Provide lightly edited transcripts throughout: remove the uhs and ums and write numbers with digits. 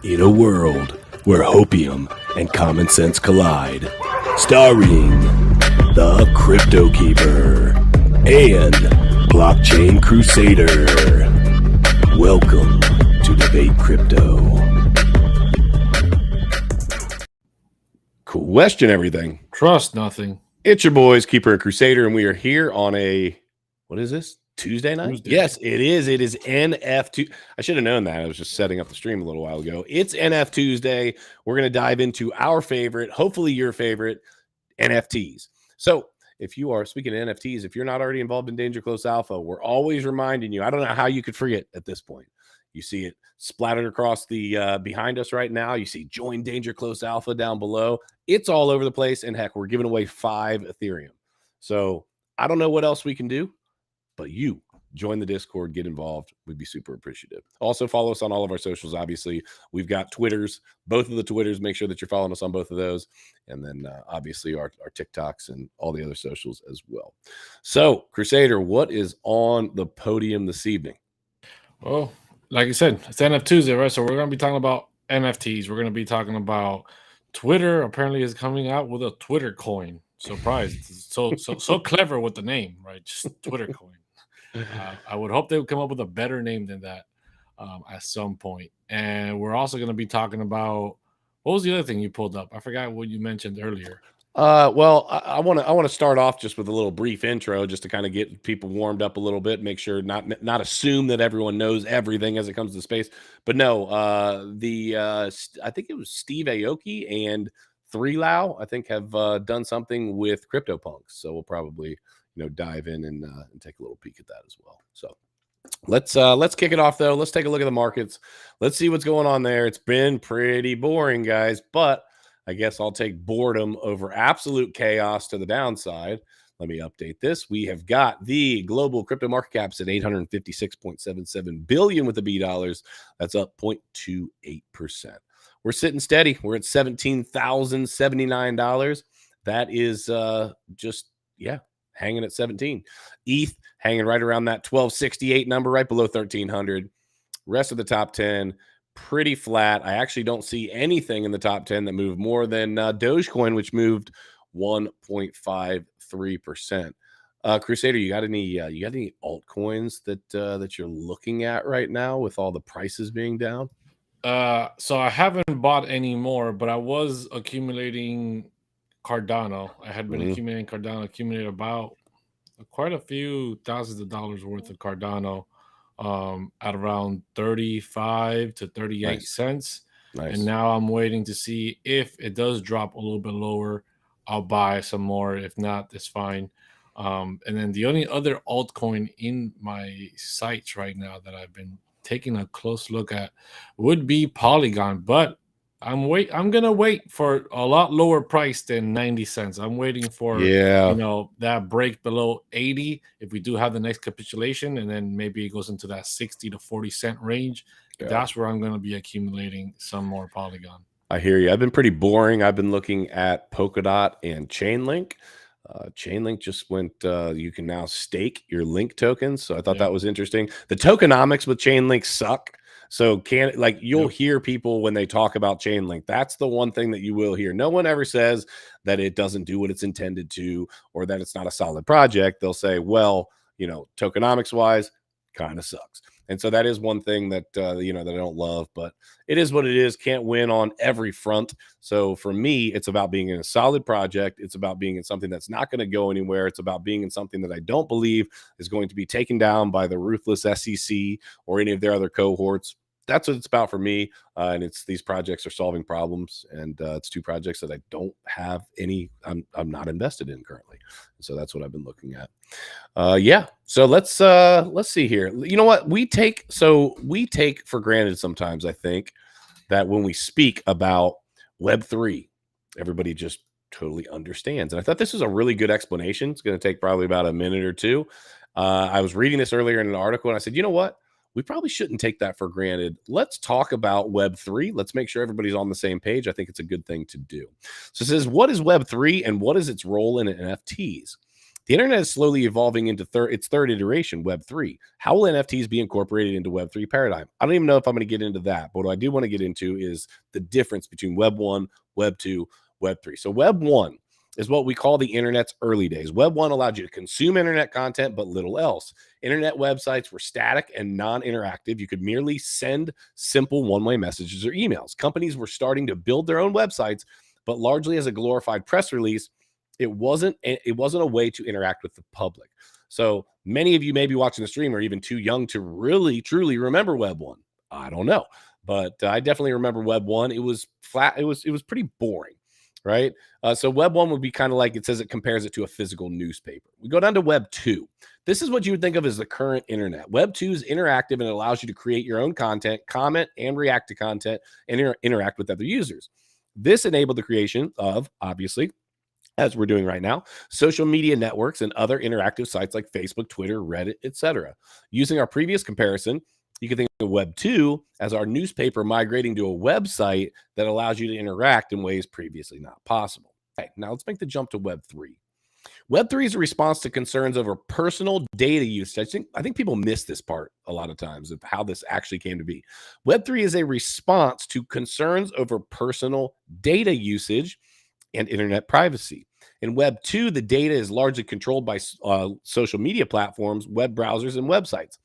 In a world where hopium and common sense collide, starring the CryptoKeeper and BlockchainCrusader. Welcome to Debate Crypto. Question everything. Trust nothing. It's your boys, Keeper and Crusader, and we are here on a, what is this? Tuesday night? Tuesday. Yes, it is. It is NF2. I should have known that. I was just setting up the stream a little while ago. It's NFTuesday. We're going to dive into our favorite, hopefully your favorite, NFTs. So if you are, speaking of NFTs, if you're not already involved in Danger Close Alpha, we're always reminding you. I don't know how you could forget at this point. You see it splattered across the behind us right now. You see join Danger Close Alpha down below. It's all over the place. And heck, we're giving away 5 Ethereum. So I don't know what else we can do, but you join the Discord, get involved. We'd be super appreciative. Also follow us on all of our socials. Obviously, we've got Twitters, both of the Twitters. Make sure that you're following us on both of those. And then obviously our TikToks and all the other socials as well. So Crusader, what is on the podium this evening? Well, like you said, it's NFTuesday, right? So we're going to be talking about NFTs. We're going to be talking about Twitter. Apparently is coming out with a Twitter coin. Surprise. So clever with the name, right? Just Twitter coin. I would hope they would come up with a better name than that at some point. And we're also going to be talking about, what was the other thing you pulled up? I forgot what you mentioned earlier. Well, I want to start off just with a little brief intro, just to kind of get people warmed up a little bit, make sure not assume that everyone knows everything as it comes to space. But no, I think it was Steve Aoki and 3Lau, I think, have done something with CryptoPunks. So we'll probably dive in and take a little peek at that as well. So let's kick it off though. Let's take a look at the markets. Let's see what's going on there. It's been pretty boring, guys, but I guess I'll take boredom over absolute chaos to the downside. Let me update this. We have got the global crypto market caps at 856.77 billion with the B dollars. That's up 0.28%. We're sitting steady. We're at $17,079. That is hanging at 17. ETH hanging right around that 1268 number, right below 1300. Rest of the top 10 pretty flat. I actually don't see anything in the top 10 that moved more than Dogecoin, which moved 1.53%. Crusader, you got any altcoins that you're looking at right now with all the prices being down? So I haven't bought any more, but I was accumulating Cardano. I had been accumulating Cardano, accumulated about quite a few thousands of dollars worth of Cardano at around 35 to 38 cents. Nice. And now I'm waiting to see if it does drop a little bit lower. I'll buy some more. If not, it's fine. And then the only other altcoin in my sights right now that I've been taking a close look at would be Polygon, but I'm gonna wait for a lot lower price than 90 cents. I'm waiting for that break below 80 if we do have the next capitulation, and then maybe it goes into that 60 to 40 cent range. Yeah. That's where I'm gonna be accumulating some more Polygon. I hear you. I've been pretty boring. I've been looking at Polkadot and Chainlink. Chainlink just went, you can now stake your Link tokens. So I thought that was interesting. The tokenomics with Chainlink suck. So you'll hear people when they talk about Chainlink. That's the one thing that you will hear. No one ever says that it doesn't do what it's intended to, or that it's not a solid project. They'll say, well, tokenomics wise, kind of sucks. And so that is one thing that, that I don't love, but it is what it is. Can't win on every front. So for me, it's about being in a solid project. It's about being in something that's not going to go anywhere. It's about being in something that I don't believe is going to be taken down by the ruthless SEC or any of their other cohorts. That's what it's about for me. And these projects are solving problems, and it's 2 projects that I don't have any, I'm not invested in currently. So that's what I've been looking at. So let's see here. You know what? We take for granted sometimes, I think, that when we speak about Web3, everybody just totally understands. And I thought this was a really good explanation. It's going to take probably about a minute or two. I was reading this earlier in an article, and I said, you know what? We probably shouldn't take that for granted. Let's talk about Web3. Let's make sure everybody's on the same page. I think it's a good thing to do. So it says, what is Web3 and what is its role in NFTs? The internet is slowly evolving into its third iteration, Web3. How will NFTs be incorporated into Web3 paradigm? I don't even know if I'm going to get into that, but what I do want to get into is the difference between Web 1, Web 2, Web 3. So Web 1 is what we call the internet's early days. Web 1 allowed you to consume internet content, but little else. Internet websites were static and non-interactive. You could merely send simple one-way messages or emails. Companies were starting to build their own websites, but largely as a glorified press release. It wasn't a way to interact with the public. So many of you may be watching the stream are even too young to really, truly remember Web 1. I don't know, but I definitely remember Web 1. It was flat. It was pretty boring, right? So Web 1 would be kind of like, it says it compares it to a physical newspaper. We go down to Web 2. This is what you would think of as the current internet. Web 2 is interactive and it allows you to create your own content, comment and react to content, and interact with other users. This enabled the creation of, obviously, as we're doing right now, social media networks and other interactive sites like Facebook, Twitter, Reddit, etc. Using our previous comparison, you can think of Web 2 as our newspaper migrating to a website that allows you to interact in ways previously not possible. Okay, now let's make the jump to Web 3. Web 3 is a response to concerns over personal data use. I think people miss this part a lot of times of how this actually came to be. Web 3 is a response to concerns over personal data usage and internet privacy. In Web 2, the data is largely controlled by social media platforms, web browsers, and websites.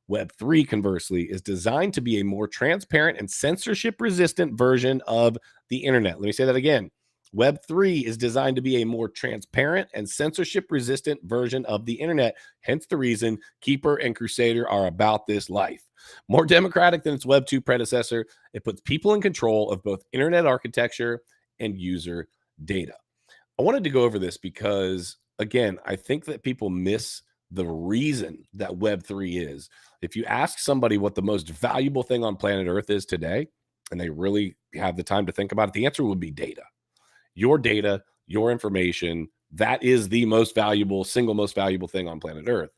Web 3, conversely, is designed to be a more transparent and censorship-resistant version of the internet. Let me say that again. Web 3 is designed to be a more transparent and censorship-resistant version of the internet, hence the reason Keeper and Crusader are about this life. More democratic than its Web 2 predecessor, it puts people in control of both internet architecture and user data. I wanted to go over this because, again, I think that people miss the reason that Web3 is. If you ask somebody what the most valuable thing on planet Earth is today, and they really have the time to think about it, the answer would be data. Your data, your information, that is the most valuable, single most valuable thing on planet Earth.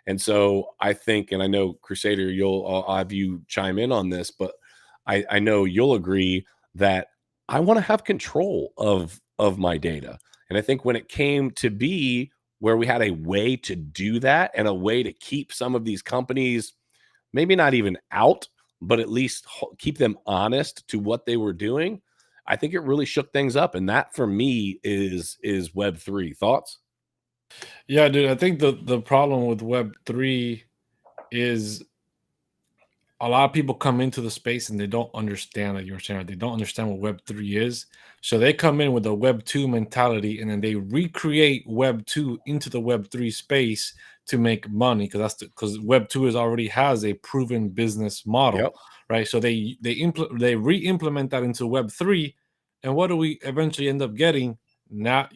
And so I think, and I know Crusader, I'll have you chime in on this, but I know you'll agree that I want to have control of my data. And I think when it came to be where we had a way to do that and a way to keep some of these companies, maybe not even out, but at least keep them honest to what they were doing, I think it really shook things up. And that for me is Web3. Thoughts? Yeah, dude, I think the problem with Web3 is a lot of people come into the space and they don't understand, like you were saying, they don't understand what Web3 is. So they come in with a Web2 mentality and then they recreate Web2 into the Web3 space to make money, because Web2 already has a proven business model, Yep. right? So they re-implement that into Web3, and what do we eventually end up getting? Not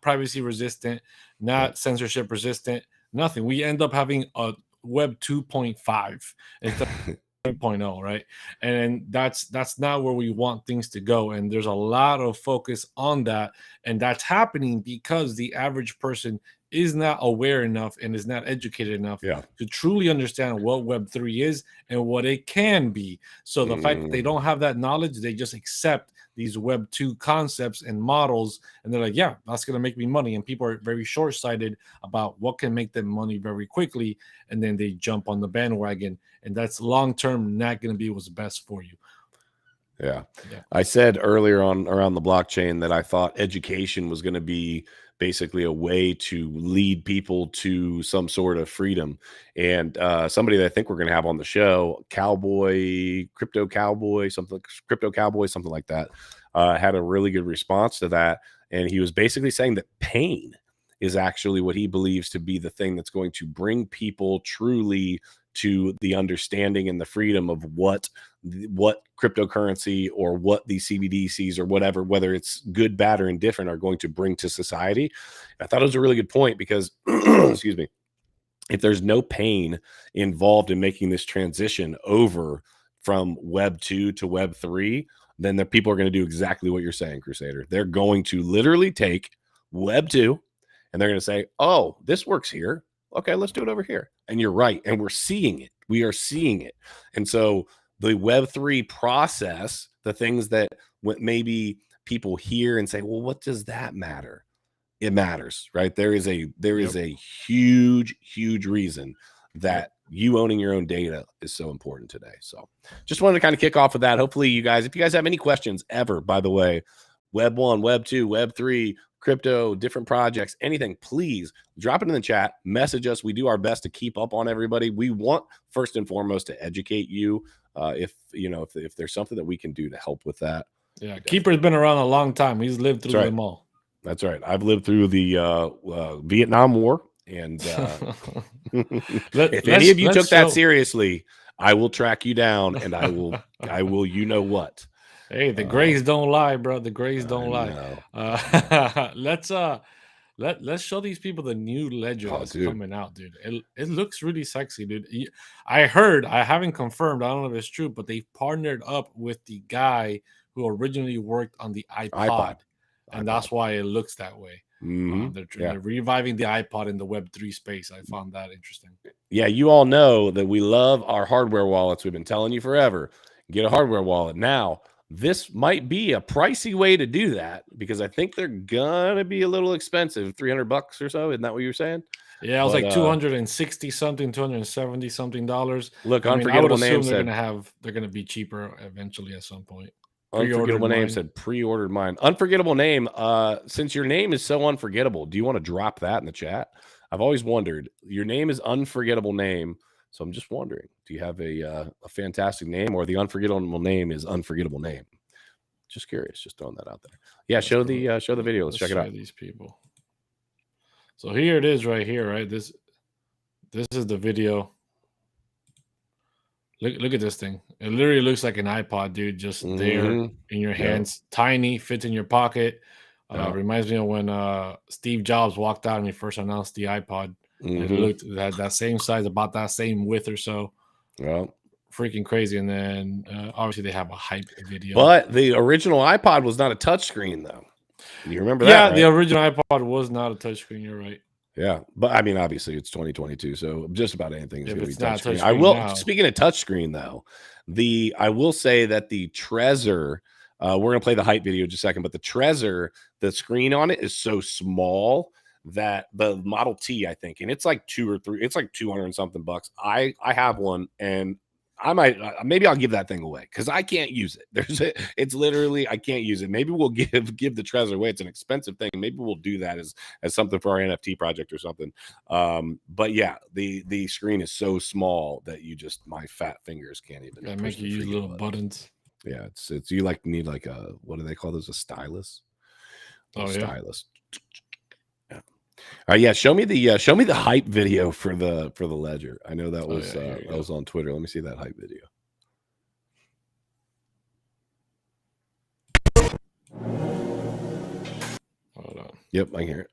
privacy resistant, not censorship resistant, nothing. We end up having a Web 2.5 instead of 3.0, right? And that's not where we want things to go. And there's a lot of focus on that, and that's happening because the average person is not aware enough and is not educated enough to truly understand what Web3 is and what it can be. So the fact that they don't have that knowledge, they just accept these Web 2 concepts and models, and they're like, yeah, that's going to make me money. And people are very short-sighted about what can make them money very quickly, and then they jump on the bandwagon, and that's long-term not going to be what's best for you. Yeah. I said earlier on around the blockchain that I thought education was going to be basically a way to lead people to some sort of freedom. And somebody that I think we're going to have on the show, Crypto Cowboy, something like that, had a really good response to that. And he was basically saying that pain is actually what he believes to be the thing that's going to bring people truly to the understanding and the freedom of what cryptocurrency or what these CBDCs or whatever, whether it's good, bad, or indifferent, are going to bring to society. I thought it was a really good point because, excuse me, if there's no pain involved in making this transition over from Web 2 to Web 3, then the people are going to do exactly what you're saying, Crusader. They're going to literally take Web 2 and they're going to say, oh, this works here. Okay, let's do it over here. And you're right. And we're seeing it. We are seeing it. And so the Web3 process, the things that maybe people hear and say, well, what does that matter? it matters, right? There is a huge reason that you owning your own data is so important today. So just wanted to kind of kick off with that. Hopefully you guys, if you guys have any questions ever, by the way, Web 1, Web 2, Web 3, crypto, different projects, anything, please drop it in the chat, message us. We do our best to keep up on everybody. We want first and foremost to educate you. If there's something that we can do to help with that. Yeah, Keeper's been around a long time. He's lived through them all. That's right. I've lived through the Vietnam War, and if any of you took that seriously, I will track you down, and I will. You know what? Hey, the grays don't lie, bro. The grays don't lie. Let's show these people the new ledger that's coming out, dude. It looks really sexy, dude. I heard, I haven't confirmed, I don't know if it's true, but they partnered up with the guy who originally worked on the iPod. And that's why it looks that way. They're reviving the iPod in the Web3 space. I found that interesting. Yeah, you all know that we love our hardware wallets. We've been telling you forever. Get a hardware wallet now. This might be a pricey way to do that because I think they're gonna be a little expensive, $300 or so. Isn't that what you were saying? Yeah, it was like 260 something, 270 something dollars. Look, Unforgettable Name said they're gonna be cheaper eventually at some point. Unforgettable Name said pre-ordered mine. Unforgettable Name. Since your name is so unforgettable, do you want to drop that in the chat? I've always wondered. Your name is Unforgettable Name. So I'm just wondering, do you have a fantastic name, or the unforgettable name is Unforgettable Name? Just curious, just throwing that out there. Yeah, show the video. Let's check it out. These people. So here it is, right here, right? This is the video. Look at this thing. It literally looks like an iPod, dude. Just there in your hands, tiny, fits in your pocket. Reminds me of when Steve Jobs walked out and he first announced the iPod. It looked that same size, about that same width or so. Well, freaking crazy. And then obviously they have a hype video. But the original iPod was not a touchscreen, though. You remember that? Yeah, right? The original iPod was not a touchscreen. You're right. Yeah, but I mean, obviously it's 2022, so just about anything is going to be touchscreen. I will. Now. Speaking of touchscreen, though, I will say that the Trezor. We're going to play the hype video in just a second, but the Trezor, the screen on it is so small that the Model T, I think, and it's like it's like 200 and something bucks. I have one, and I might maybe I'll give that thing away because I can't use it. It's literally I can't use it. Maybe we'll give the Trezor away. It's an expensive thing. Maybe we'll do that as something for our NFT project or something. But yeah, the screen is so small that my fat fingers can't even make you use little buttons. Yeah, it's you need like a, what do they call those? A stylus. Stylus. Yeah. All right, yeah. Show me the hype video for the ledger. I know that was that was on Twitter. Let me see that hype video. Hold on. Yep, I can hear it.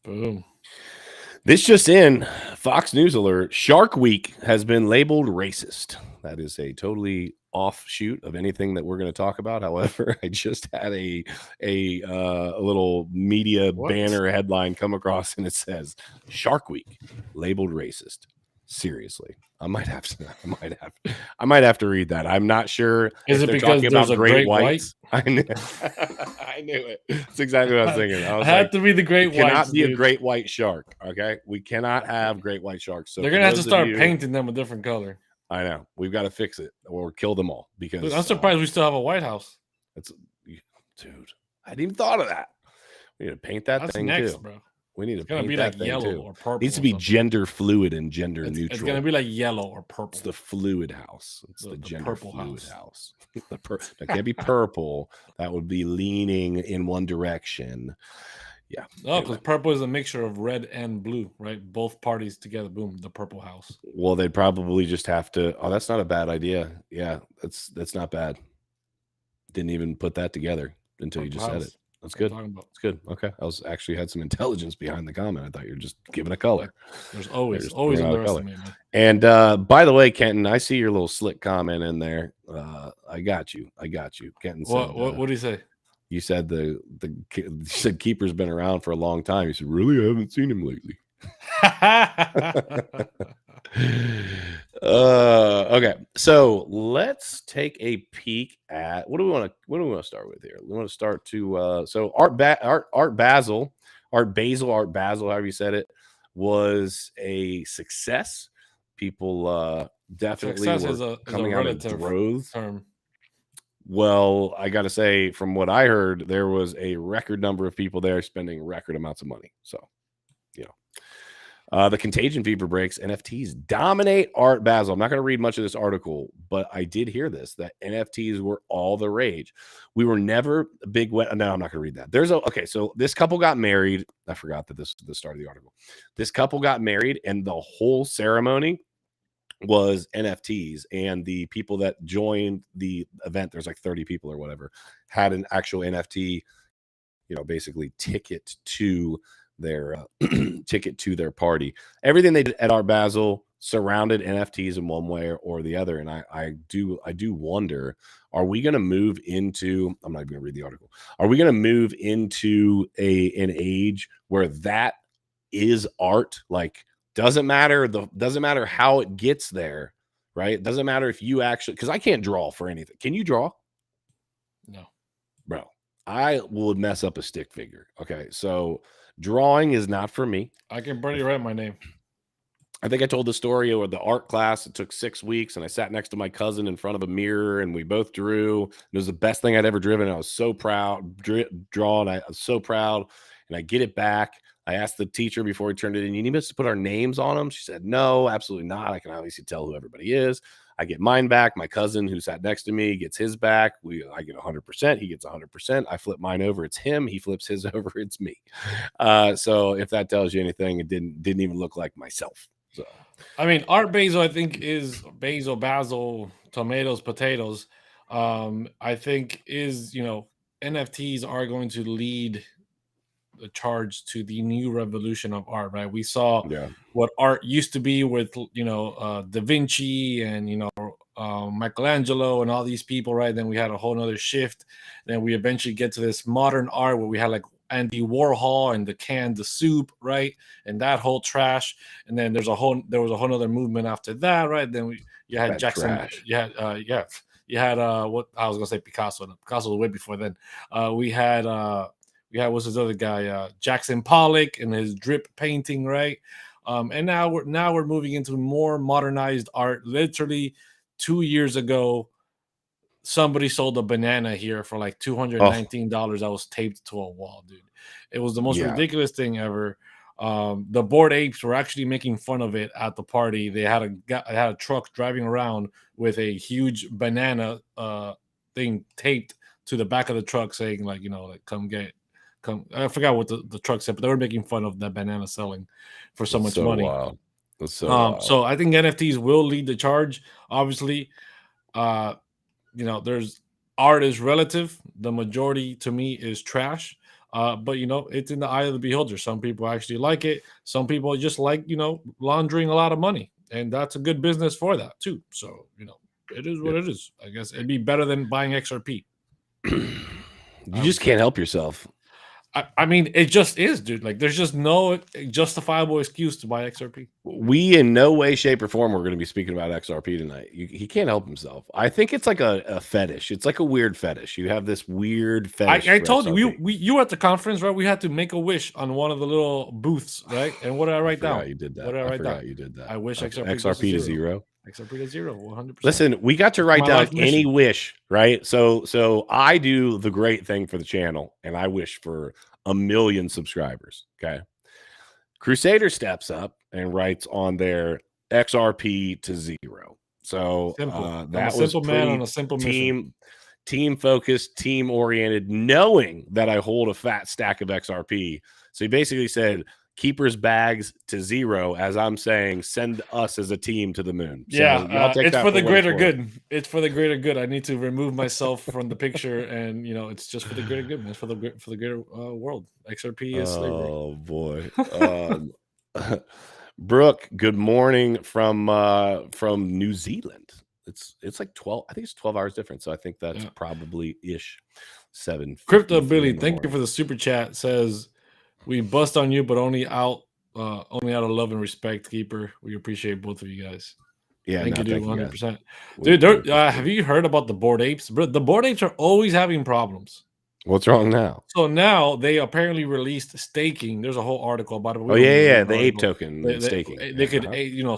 Boom. This just in, Fox News alert, Shark Week has been labeled racist. That is a totally offshoot of anything that we're going to talk about. However, I just had a little media banner headline come across, and it says Shark Week labeled racist. Seriously, I might have to read that. I'm not sure. Is it because there's a great whites? I knew it. That's exactly what I was thinking. I had to be the great white. Cannot be a great white shark. Okay, we cannot have great white sharks. So they're gonna have to start painting them a different color. I know. We've got to fix it or kill them all because dude, I'm surprised we still have a White House. Dude, I hadn't even thought of that. We need to paint that thing next, too. Bro. We need to paint be that like yellow too. or purple. It needs to be gender fluid and gender neutral. It's gonna be like yellow or purple. It's the fluid house. It's the gender purple fluid house. That can't be purple. That would be leaning in one direction. Yeah. No, because purple is a mixture of red and blue, right? Both parties together. Boom, the purple house. Well, they'd probably just have to. Oh, that's not a bad idea. Yeah, that's not bad. Didn't even put that together. until you just said it. That's What good. I'm talking about. That's good. Okay. I was actually had some intelligence behind the comment. I thought you were just giving a color. There's always throwing out a color. underestimate, man. And by the way, Kenton, I see your little slick comment in there. I got you. Kenton said, What did he say? You said you said Keeper's been around for a long time. You said, really? I haven't seen him lately. Okay, so let's take a peek at what do we want to start with here? We want to start to so Art Basel, however you said it, was a success. People definitely were coming out in droves. Term. Well, I got to say, from what I heard, there was a record number of people there spending record amounts of money. So, the Contagion fever breaks. NFTs dominate Art Basel. I'm not going to read much of this article, but I did hear this, that NFTs were all the rage. We were never a big wet. No, I'm not going to read that. Okay, so this couple got married. I forgot that this was the start of the article. This couple got married, and the whole ceremony was NFTs, and the people that joined the event, there's like 30 people or whatever, had an actual NFT, basically ticket to their party. Everything they did at Art Basel surrounded NFTs in one way or the other. And I do wonder, are we going to move into, I'm not even going to read the article. Are we going to move into an age where that is art? Like, doesn't matter how it gets there, right? It doesn't matter if you actually, because I can't draw for anything. Can you draw? No, bro. I would mess up a stick figure. Okay, so drawing is not for me. I can barely write my name. I think I told the story of the art class. It took 6 weeks, and I sat next to my cousin in front of a mirror, and we both drew. It was the best thing I'd ever driven. I was so proud. I was so proud, and I get it back. I asked the teacher before he turned it in, you need us to put our names on them? She said, no, absolutely not. I can obviously tell who everybody is. I get mine back. My cousin who sat next to me gets his back. I get 100%. He gets 100%. I flip mine over. It's him. He flips his over. It's me. So if that tells you anything, it didn't even look like myself. So, I mean, Art Basel, I think, is Basel, tomatoes, potatoes. I think is, NFTs are going to lead the charge to the new revolution of art, right? We saw what art used to be with, Da Vinci and, Michelangelo and all these people, right? Then we had a whole nother shift. Then we eventually get to this modern art where we had like Andy Warhol and the canned soup, right? And that whole trash. And then there was a whole other movement after that, right? Then you had Jackson. Trash. You had what I was gonna say, Picasso. Picasso was way before then. We had what's his other guy, Jackson Pollock and his drip painting, right? And now we're moving into more modernized art. Literally 2 years ago, somebody sold a banana here for like $219 that was taped to a wall, dude. It was the most ridiculous thing ever. The Bored Apes were actually making fun of it at the party. They had a truck driving around with a huge banana thing taped to the back of the truck saying like, come get it. I forgot what the truck said, but they were making fun of that banana selling for so much money. Wild. That's so wild. So I think NFTs will lead the charge. Obviously, there's art is relative. The majority to me is trash. But it's in the eye of the beholder. Some people actually like it. Some people just like, laundering a lot of money. And that's a good business for that too. So, it is what it is. I guess it'd be better than buying XRP. You just can't help yourself. I mean, it just is, dude. Like, there's just no justifiable excuse to buy XRP. We, in no way, shape, or form, we're going to be speaking about XRP tonight. He can't help himself. I think it's like a fetish. It's like a weird fetish. You have this weird fetish. I told you, you were at the conference, right? We had to make a wish on one of the little booths, right? And what did I write down? You did that. What did I write down? You did that. I wish XRP to zero. XRP to zero, 100%. Listen, we got to write down any wish, right? So I do the great thing for the channel, and I wish for 1 million subscribers. Okay. Crusader steps up and writes on their XRP to zero. So that was simple man on a simple team focused, team oriented, knowing that I hold a fat stack of XRP. So he basically said, keepers bags to zero as I'm saying, send us as a team to the moon. So Yeah, y'all take it's that for the what it's greater worth. good. It's for the greater good. I need to remove myself from the picture, and it's just for the greater good, man. It's for the greater world. XRP is slavery. Oh boy. Brooke, good morning from New Zealand. It's like 12. I think it's 12 hours different. So I think that's probably ish 7. Crypto Billy, thank you for the super chat. Says we bust on you, but only out of love and respect, Keeper. We appreciate both of you guys. Yeah, thank you, dude. 100%. Dude, have you heard about the Bored Apes? Bro, the Bored Apes are always having problems. What's wrong now? So now they apparently released staking. There's a whole article about it. Oh yeah, the ape token staking. They could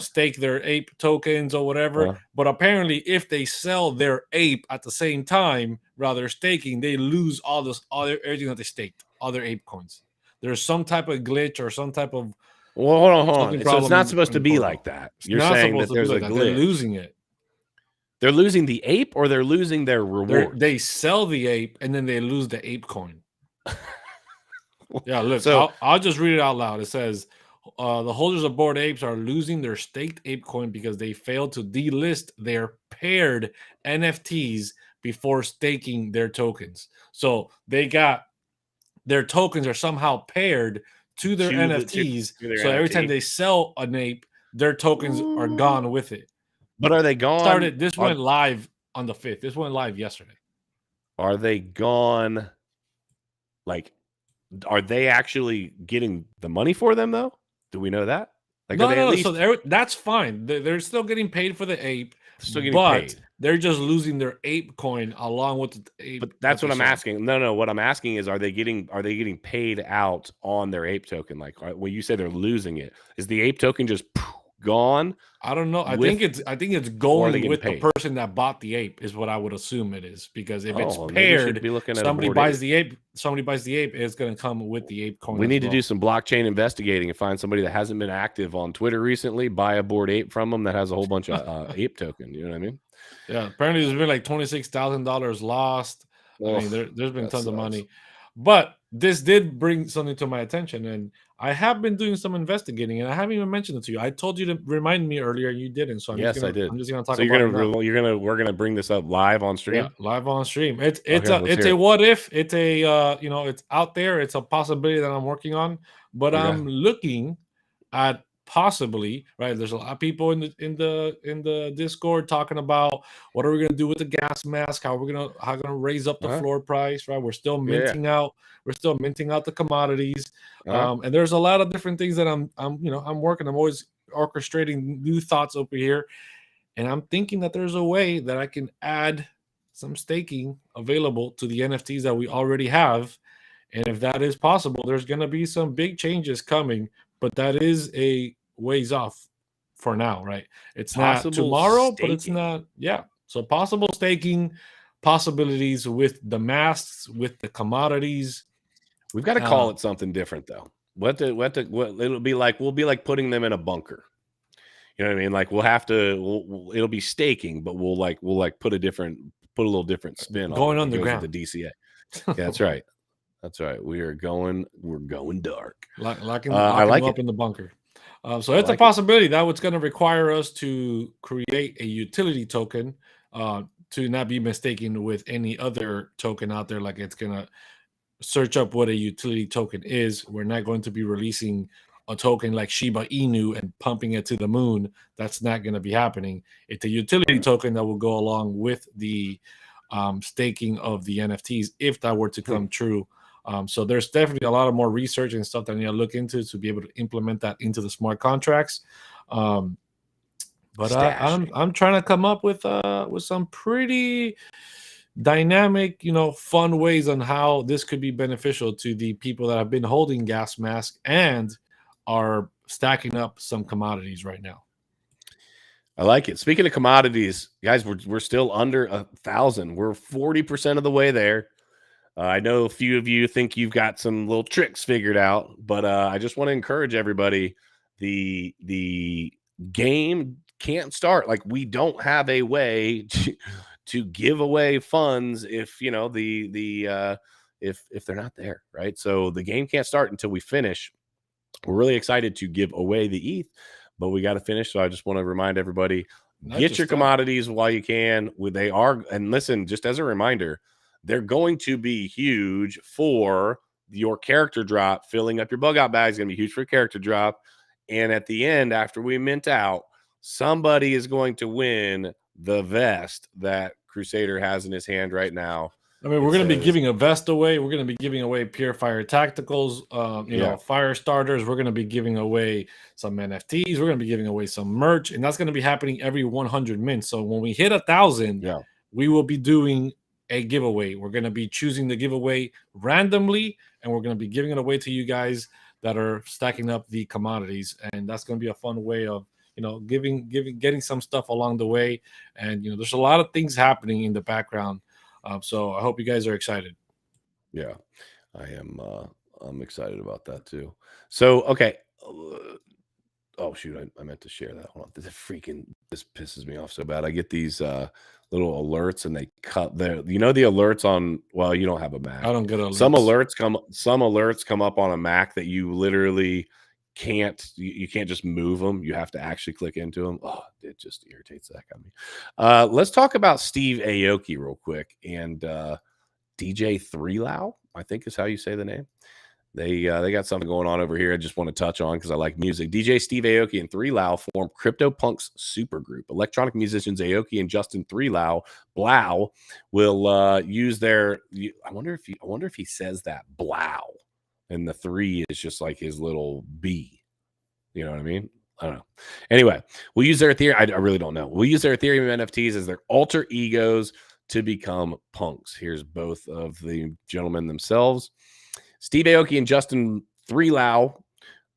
stake their ape tokens or whatever. But apparently, if they sell their ape at the same time, rather staking, they lose everything that they staked, all their ape coins. There's some type of glitch or some type of hold on. So it's not supposed to be like that. You're saying that there's a glitch. They're losing it. They're losing the ape, or they're losing their reward. They sell the ape and then they lose the ape coin. Yeah, look, so I'll just read it out loud. It says the holders of Bored Apes are losing their staked ape coin because they failed to delist their paired NFTs before staking their tokens. So they got their tokens are somehow paired to their NFTs. So every time they sell an ape, their tokens are gone with it. But are they gone? This went live on the 5th. This went live yesterday. Are they gone? Like, are they actually getting the money for them though? Do we know that? Like, no. So that's fine. They're still getting paid for the ape. Still getting paid. They're just losing their ape coin along with the ape. But that's what I'm asking. No. What I'm asking is, are they getting paid out on their ape token? Like, when you say they're losing it, is the ape token just gone? I don't know. I think it's going with the person that bought the ape is what I would assume it is, because if it's paired, somebody buys the ape, it's going to come with the ape coin. We need to do some blockchain investigating and find somebody that hasn't been active on Twitter recently, buy a Bored Ape from them that has a whole bunch of ape token. You know what I mean? Yeah. Apparently there's been like $26,000 lost. I mean, there's been tons of money. But this did bring something to my attention, and I have been doing some investigating, and I haven't even mentioned it to you. I told you to remind me earlier, you didn't. So I did. I'm just gonna talk. So we're gonna bring this up live on stream. Yeah, live on stream. It's a what if. It's a it's out there. It's a possibility that I'm working on, but I'm looking at possibly, right? There's a lot of people in the Discord talking about what are we gonna do with the gas mask? How are we gonna raise up the floor price? Right? We're still minting out. We're still minting out the commodities, and there's a lot of different things that I'm working. I'm always orchestrating new thoughts over here, and I'm thinking that there's a way that I can add some staking available to the NFTs that we already have, and if that is possible, there's gonna be some big changes coming. But that is a ways off for now, right? It's not tomorrow, but it's not. Yeah. So possible staking possibilities with the masks, with the commodities. We've got to call it something different, though. What it'll be like? We'll be like putting them in a bunker. You know what I mean? Like it'll be staking, but we'll put a little different spin going on the ground. The DCA. Yeah, that's right. That's right. We're going dark. Locking them up in the bunker. So it's a possibility that what's going to require us to create a utility token to not be mistaken with any other token out there. Like, it's going to search up what a utility token is. We're not going to be releasing a token like Shiba Inu and pumping it to the moon. That's not going to be happening. It's a utility token that will go along with the staking of the NFTs if that were to come true. So there's definitely a lot of more research and stuff that I need to look into to be able to implement that into the smart contracts. But I'm trying to come up with some pretty dynamic, fun ways on how this could be beneficial to the people that have been holding gas masks and are stacking up some commodities right now. I like it. Speaking of commodities, guys, we're still under 1,000. We're 40% of the way there. I know a few of you think you've got some little tricks figured out, but I just want to encourage everybody. The game can't start. Like, we don't have a way to give away funds if if they're not there, right? So the game can't start until we finish. We're really excited to give away the ETH, but we got to finish. So I just want to remind everybody, get your commodities while you can. They are, and listen, just as a reminder, they're going to be huge for your character drop. Filling up your bug out bag is going to be huge for a character drop. And at the end, after we mint out, somebody is going to win the vest that Crusader has in his hand right now. I mean, we're going to be giving a vest away. We're going to be giving away Purifier Tacticals, you know, fire starters. We're going to be giving away some NFTs. We're going to be giving away some merch, and that's going to be happening every 100 mints. So when we hit 1,000, we will be doing a giveaway. We're going to be choosing the giveaway randomly, and we're going to be giving it away to you guys that are stacking up the commodities, and that's going to be a fun way of, you know, getting some stuff along the way. And you know, there's a lot of things happening in the background. So I hope you guys are excited. Yeah, I am. I'm excited about that too. So, okay. Oh shoot, I meant to share that. Hold on. This pisses me off so bad. I get these little alerts and they cut there. You know, the alerts on, well, you don't have a Mac. I don't get alerts. Some alerts come up on a Mac that you literally can't, you can't just move them. You have to actually click into them. Oh, it just irritates the heck out of me. Let's talk about Steve Aoki real quick and DJ 3Lau, I think is how you say the name. They got something going on over here I just want to touch on because I like music. DJ Steve Aoki and 3Lau form CryptoPunks supergroup. Electronic musicians Aoki and Justin 3Lau Blau will use their. I wonder if he says that Blau, and the 3 is just like his little B. You know what I mean? I don't know. Anyway, we'll use their Ethereum. I really don't know. We'll use their Ethereum NFTs as their alter egos to become punks. Here's both of the gentlemen themselves. Steve Aoki and Justin 3Lau,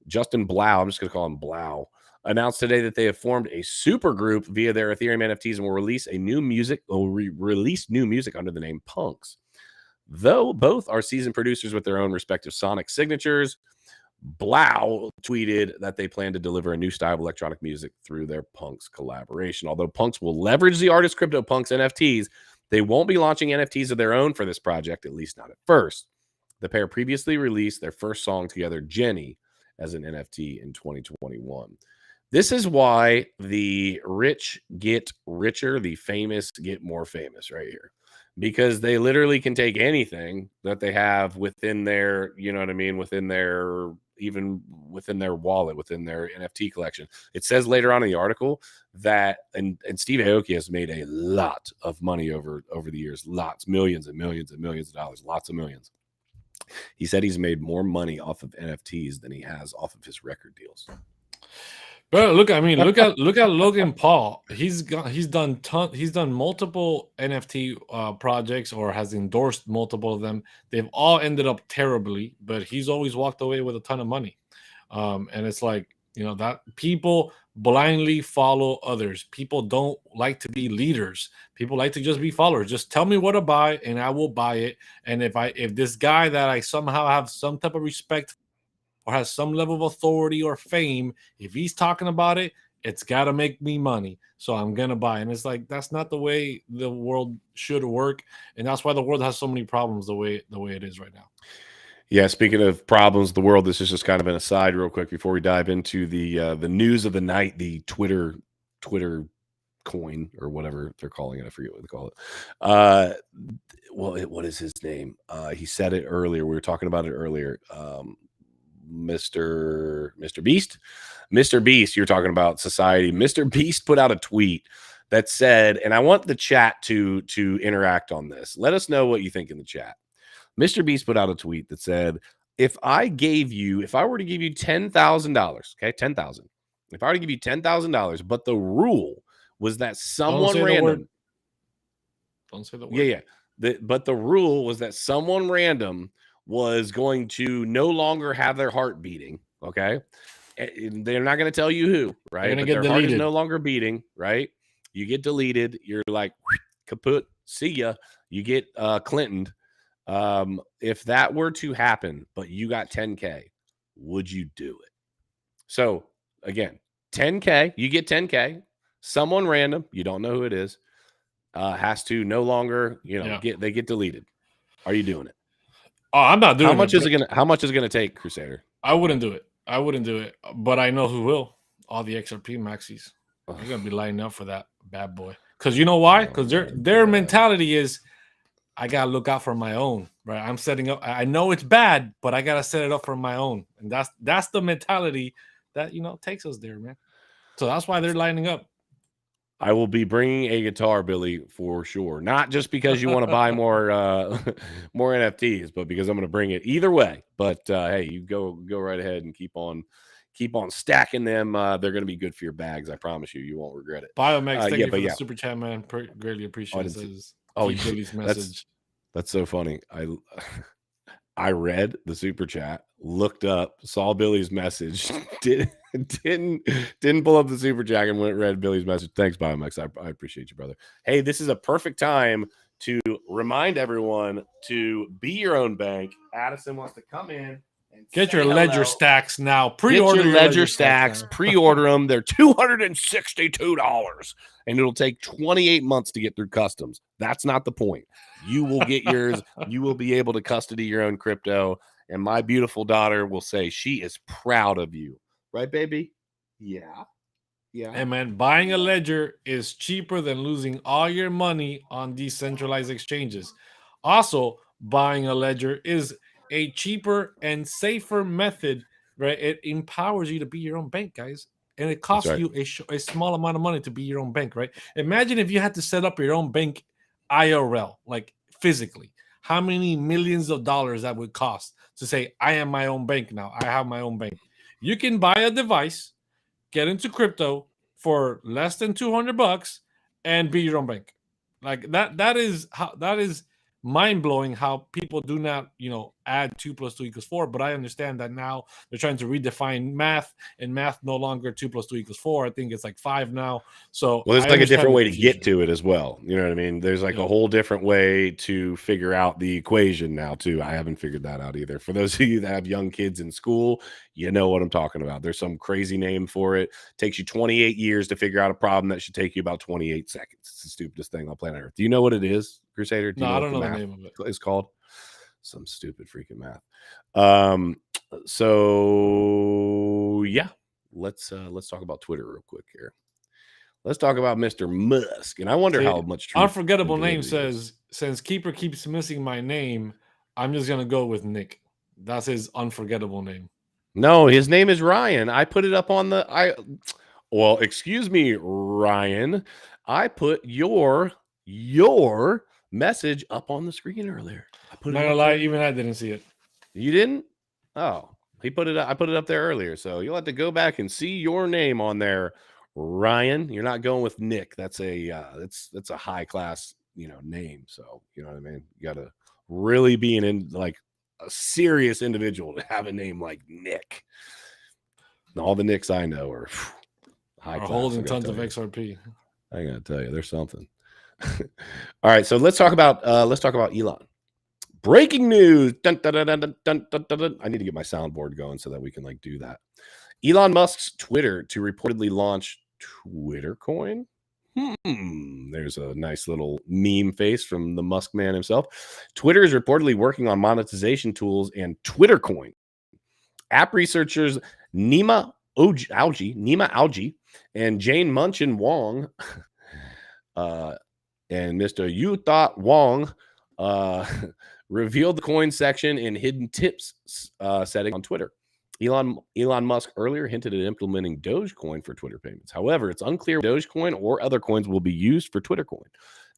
Justin Blau, I'm just going to call him Blau, announced today that they have formed a super group via their Ethereum NFTs and will release new music under the name Punks. Though both are seasoned producers with their own respective sonic signatures, Blau tweeted that they plan to deliver a new style of electronic music through their Punks collaboration. Although Punks will leverage the artist CryptoPunks NFTs, they won't be launching NFTs of their own for this project, at least not at first. The pair previously released their first song together, Jenny, as an NFT in 2021. This is why the rich get richer, the famous get more famous right here. Because they literally can take anything that they have within their, you know what I mean, even within their wallet, within their NFT collection. It says later on in the article that, and Steve Aoki has made a lot of money over the years, millions and millions and millions of dollars, lots of millions. He said he's made more money off of NFTs than he has off of his record deals. But look at Logan Paul. He's done multiple NFT projects or has endorsed multiple of them. They've all ended up terribly, but he's always walked away with a ton of money. And it's like, you know, that people blindly follow others. People don't like to be leaders. People like to just be followers. Just tell me what to buy and I will buy it. And if this guy that I somehow have some type of respect or has some level of authority or fame, if he's talking about it, it's got to make me money. So I'm going to buy. And it's like, that's not the way the world should work. And that's why the world has so many problems the way it is right now. Yeah, speaking of problems, the world, this is just kind of an aside real quick before we dive into the news of the night, the Twitter coin or whatever they're calling it. I forget what they call it. What is his name? He said it earlier. We were talking about it earlier. Mr. Beast. Mr. Beast, you're talking about society. Mr. Beast put out a tweet that said, and I want the chat to interact on this. Let us know what you think in the chat. Mr. Beast put out a tweet that said, if I were to give you $10,000, okay, 10,000. If I were to give you $10,000, but the rule was that someone random. Don't say the word. Yeah. But the rule was that someone random was going to no longer have their heart beating, okay? They're not going to tell you who, right? But their heart is no longer beating, right? You get deleted. You're like, kaput, see ya. You get Clintoned. If that were to happen, but you got 10K, would you do it? So again, 10K, you get 10K, someone random, you don't know who it is, has to no longer, they get deleted. Are you doing it? Oh, I'm not doing it. How much is it going to take, Crusader? I wouldn't do it. I wouldn't do it, but I know who will. All the XRP maxis. They're gonna be lining up for that bad boy. Because you know why? Because their mentality is, I gotta look out for my own. Right? I'm setting up. I know it's bad, but I gotta set it up for my own, and that's the mentality that takes us there, man. So that's why they're lining up. I will be bringing a guitar, Billy, for sure. Not just because you want to buy more more NFTs, but because I'm going to bring it either way. But hey, you go right ahead and keep on stacking them. They're going to be good for your bags. I promise you. You won't regret it. Biomex, thank you for the super chat, man. Greatly appreciate it. Billy's message. That's so funny. I read the super chat, looked up, saw Billy's message, didn't pull up the super chat and read Billy's message. Thanks, Biomex. I appreciate you, brother. Hey, this is a perfect time to remind everyone to be your own bank. Addison wants to come in and get your Ledger stacks now. Pre-order your Ledger stacks. Pre-order them. They're $262, and it'll take 28 months to get through customs. That's not the point. You will get yours. You will be able to custody your own crypto, and my beautiful daughter will say she is proud of you. Right, baby? Yeah. And man, buying a Ledger is cheaper than losing all your money on decentralized exchanges. Also, buying a Ledger is a cheaper and safer method, right? It empowers you to be your own bank, guys. And it costs you a small amount of money to be your own bank, right? Imagine if you had to set up your own bank IRL, like physically. How many millions of dollars that would cost to say, I am my own bank now. I have my own bank. You can buy a device, get into crypto for less than $200 and be your own bank. Like that is mind-blowing how people do not, add 2 + 2 = 4. But I understand that now they're trying to redefine math, and math no longer 2 + 2 = 4. I think it's like 5 now. So there's like a different way to get to it as well. You know what I mean? There's like a whole different way to figure out the equation now too. I haven't figured that out either. For those of you that have young kids in school, you know what I'm talking about. There's some crazy name for it. Takes you 28 years to figure out a problem that should take you about 28 seconds. It's the stupidest thing on planet Earth. Do you know what it is, Crusader? Do you know I don't know the name of it. It's called some stupid freaking math. So yeah, let's talk about Twitter real quick here. Let's talk about Mr. Musk. And I wonder how much truth Unforgettable Name says, since Keeper keeps missing my name, I'm just gonna go with Nick. That's his unforgettable name. No, his name is Ryan. I put it up on well, excuse me, Ryan. I put your message up on the screen earlier. I'm not gonna lie, even I didn't see it. You didn't? Oh, he put it up. I put it up there earlier. So you'll have to go back and see your name on there, Ryan. You're not going with Nick. That's a that's a high class, name. So you know what I mean? You gotta really be like a serious individual to have a name like Nick. And all the Nicks I know are high class. Holding tons of XRP. I gotta tell you, there's something. All right, so let's talk about Elon. Breaking news. Dun, dun, dun, dun, dun, dun, dun, dun. I need to get my soundboard going so that we can do that. Elon Musk's Twitter to reportedly launch Twitter coin. There's a nice little meme face from the Musk man himself. Twitter is reportedly working on monetization tools and Twitter coin. App researchers Nima Algi and Jane Munchin Wong and Mr. Yuta Wong revealed the coin section in hidden tips setting on Twitter. Elon Musk earlier hinted at implementing Dogecoin for Twitter payments. However, it's unclear if Dogecoin or other coins will be used for Twitter coin.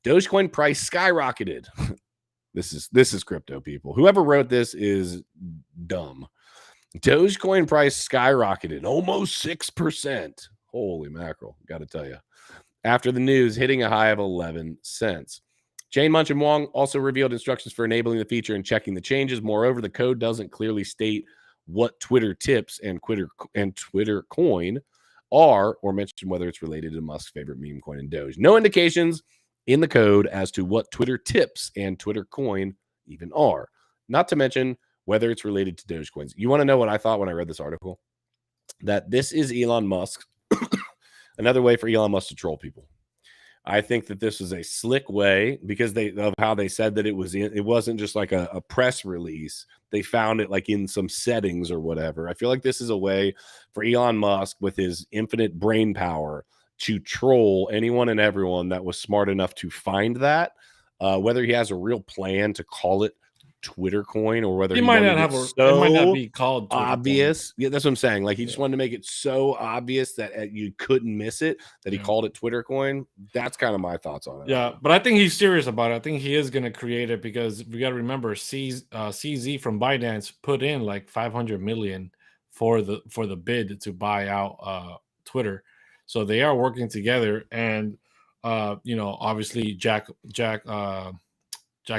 Dogecoin price skyrocketed. This is crypto, people. Whoever wrote this is dumb. Dogecoin price skyrocketed almost 6%. Holy mackerel, got to tell you. After the news hitting a high of 11 cents. Jane Munchin Wong also revealed instructions for enabling the feature and checking the changes. Moreover, the code doesn't clearly state what Twitter tips and Twitter coin are, or mention whether it's related to Musk's favorite meme coin and Doge. No indications in the code as to what Twitter tips and Twitter coin even are. Not to mention whether it's related to Dogecoins. You want to know what I thought when I read this article? That this is Elon Musk. Another way for Elon Musk to troll people. I think that this is a slick way because of how they said that it wasn't just like a press release. They found it like in some settings or whatever. I feel like this is a way for Elon Musk with his infinite brain power to troll anyone and everyone that was smart enough to find that. Whether he has a real plan to call it Twitter coin or whether He he might wanted not it have it might not so be called Twitter obvious. Yeah, that's what I'm saying. Like he just Yeah. wanted to make it so obvious that you couldn't miss it that he called it Twitter coin. That's kind of my thoughts on it. Yeah, but I think he's serious about it. I think he is going to create it because we got to remember CZ from Binance put in like 500 million for the bid to buy out Twitter. So they are working together, and you know, obviously Jack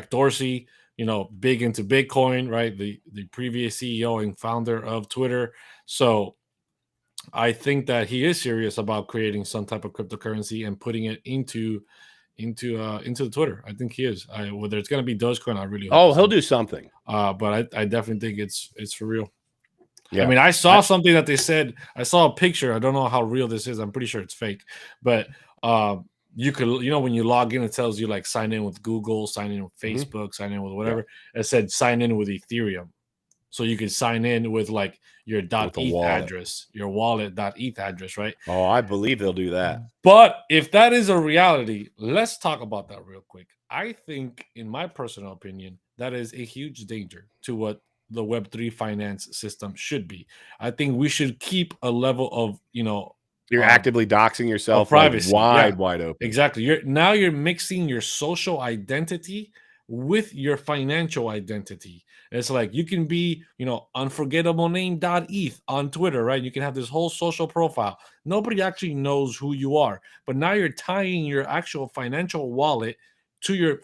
Dorsey, you know, big into Bitcoin, right? The previous CEO and founder of Twitter. So I think that he is serious about creating some type of cryptocurrency and putting it into the Twitter. I think he is. Whether it's going to be Dogecoin, I really hope. Oh, he'll do something. But I definitely think it's for real. Yeah. I mean, I saw something that they said. I saw a picture. I don't know how real this is. I'm pretty sure it's fake. But you could, you know, when you log in, it tells you like sign in with Google, sign in with Facebook, sign in with whatever. It said sign in with Ethereum. So you could sign in with like your .eth address, your wallet.eth address, right? Oh, I believe they'll do that. But if that is a reality, let's talk about that real quick. I think, in my personal opinion, that is a huge danger to what the Web3 finance system should be. I think we should keep a level of, you know, you're actively doxing yourself, privacy, like wide open. Exactly. You're mixing your social identity with your financial identity. It's like you can be, you know, Unforgettable Name.eth on Twitter, right? You can have this whole social profile. Nobody actually knows who you are, but now you're tying your actual financial wallet to your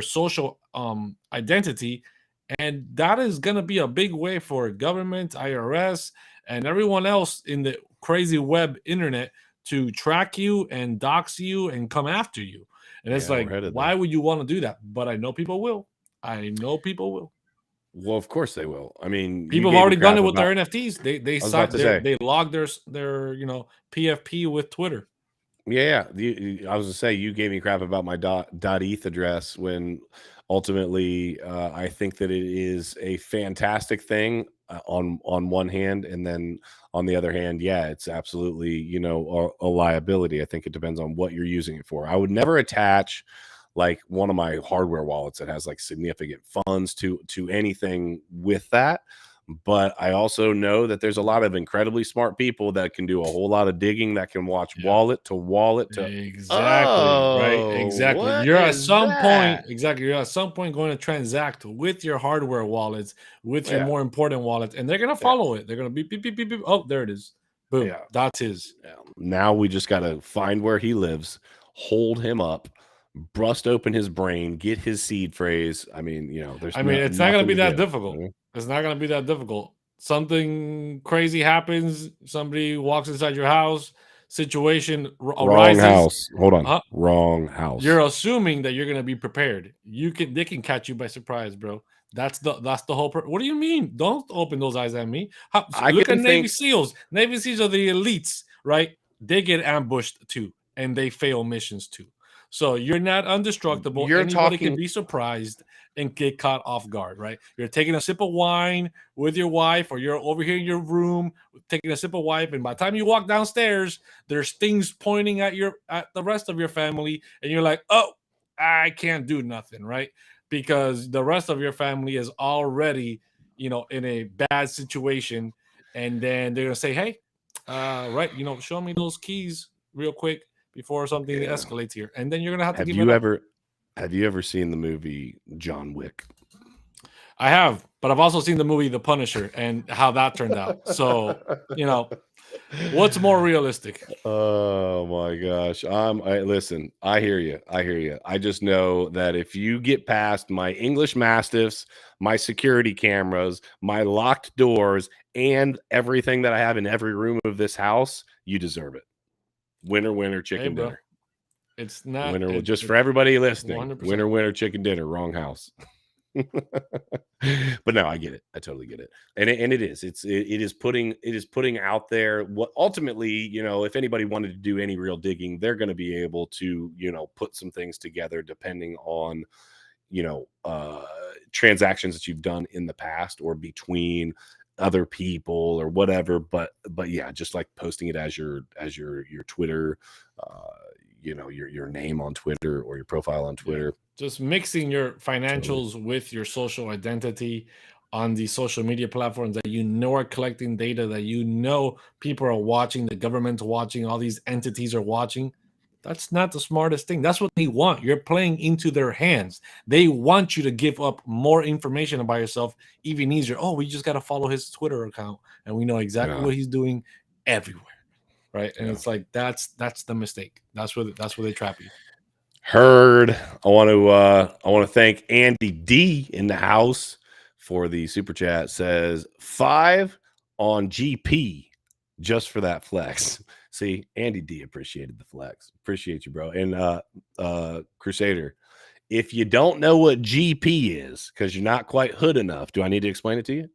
social identity, and that is going to be a big way for government, IRS, and everyone else in the crazy web internet to track you and dox you and come after you. And it's like, why would you want to do that? But I know people will. Well, of course they will. I mean, people have already done it with their NFTs. They log their you know, PFP with Twitter. Yeah, I was to say you gave me crap about my .eth address when ultimately I think that it is a fantastic thing on one hand, and then on the other hand, yeah, it's absolutely, you know, a liability. I think it depends on what you're using it for. I would never attach like one of my hardware wallets that has like significant funds to anything with that. But I also know that there's a lot of incredibly smart people that can do a whole lot of digging, that can watch wallet to wallet to Exactly. You're at some point going to transact with your hardware wallets, with your more important wallet, and they're gonna follow it. They're gonna be beep, beep, beep, beep. Oh, there it is. Boom. Yeah. That's his. Yeah. Now we just gotta find where he lives, hold him up, bust open his brain, get his seed phrase. I mean, you know, it's not going to be that difficult. It's not going to be that difficult. Something crazy happens. Somebody walks inside your house. Situation arises. Wrong house. Hold on. Wrong house. You're assuming that you're going to be prepared. They can catch you by surprise, bro. That's the whole. What do you mean? Don't open those eyes at me. Look at Navy SEALs. Navy SEALs are the elites, right? They get ambushed too, and they fail missions too. So you're not indestructible. Anybody can be surprised and get caught off guard, right? You're taking a sip of wine with your wife, or you're over here in your room taking a sip of wine, and by the time you walk downstairs, there's things pointing at the rest of your family, and you're like, oh, I can't do nothing, right? Because the rest of your family is already, you know, in a bad situation, and then they're gonna say, hey, right, you know, show me those keys real quick before something escalates here, and then you're gonna have to give it up. Have you ever seen the movie John Wick? I have, but I've also seen the movie The Punisher and how that turned out. So, you know, what's more realistic? Oh my gosh. Listen, I hear you. I just know that if you get past my English Mastiffs, my security cameras, my locked doors, and everything that I have in every room of this house, you deserve it. Winner, chicken dinner. It's not winner. Just for everybody listening, 100%. Winner, chicken dinner. Wrong house. But no, I get it. I totally get it. And it is putting out there what ultimately, you know, if anybody wanted to do any real digging, they're going to be able to, you know, put some things together depending on, you know, transactions that you've done in the past or between other people or whatever. But yeah, just like posting it as your Twitter, you know, your name on Twitter or your profile on Twitter. Yeah. Just mixing your financials with your social identity on the social media platforms that you know are collecting data, that you know people are watching, the government's watching, all these entities are watching. That's not the smartest thing. That's what they want. You're playing into their hands. They want you to give up more information about yourself even easier. Oh, we just got to follow his Twitter account and we know exactly what he's doing everywhere. Right. And it's like that's the mistake. That's where they trap you. Heard. I want to thank Andy D in the house for the super chat. Says 5 on GP just for that flex. See, Andy D appreciated the flex. Appreciate you, bro. And Crusader, if you don't know what GP is because you're not quite hood enough, do I need to explain it to you?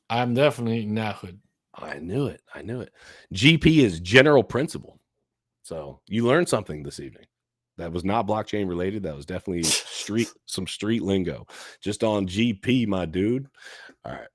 I'm definitely not hood. I knew it. GP is general principle. So you learned something this evening. That was not blockchain related. That was definitely some street lingo. Just on GP, my dude. All right.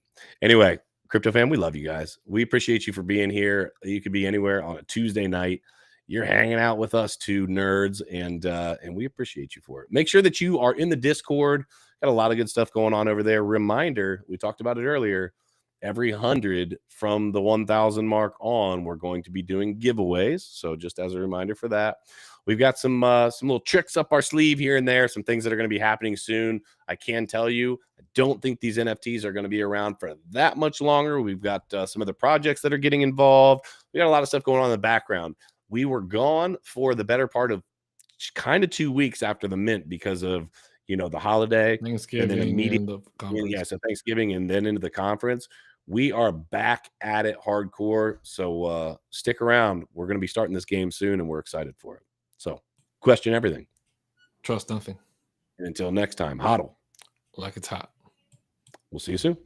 Anyway, Crypto fam, we love you guys. We appreciate you for being here. You could be anywhere on a Tuesday night. You're hanging out with us two nerds, and we appreciate you for it. Make sure that you are in the Discord. Got a lot of good stuff going on over there. Reminder, we talked about it earlier. Every 100 from the 1,000 mark on, we're going to be doing giveaways. So just as a reminder for that, we've got some little tricks up our sleeve here and there, some things that are going to be happening soon. I can tell you, I don't think these NFTs are going to be around for that much longer. We've got some other projects that are getting involved. We got a lot of stuff going on in the background. We were gone for the better part of kind of 2 weeks after the mint because of, you know, the holiday, Thanksgiving, and then immediately, the conference. yeah, so Thanksgiving and then into the conference. We are back at it hardcore. So stick around. We're going to be starting this game soon, and we're excited for it. So question everything. Trust nothing. And until next time, hodl like it's hot. We'll see you soon.